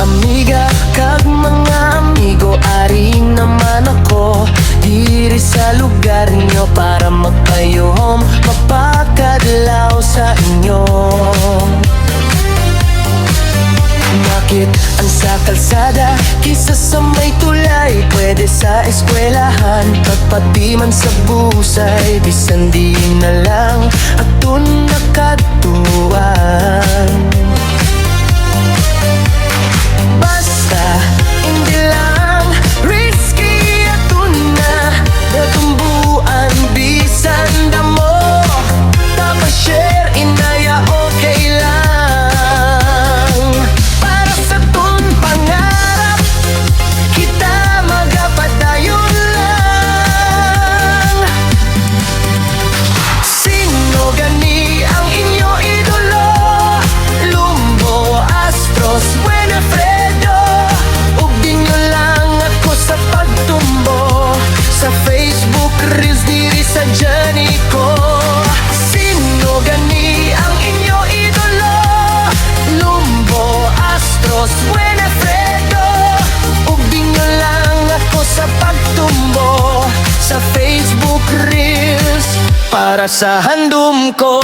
amiga kag mga amigo, ari naman ako diri sa lugar nyo para magpayom, mapakadlaw sa inyo. Bakit ang sa kalsada kisa sa may tulay? Pwede sa eskwelahan, pagpati man sa busay, bisan di na lang atun nakatuan. Basta hindi lang risky atun na natumbuan, bisan damo tapos share inaya okay lang. Sa Facebook Reels para sa handom ko.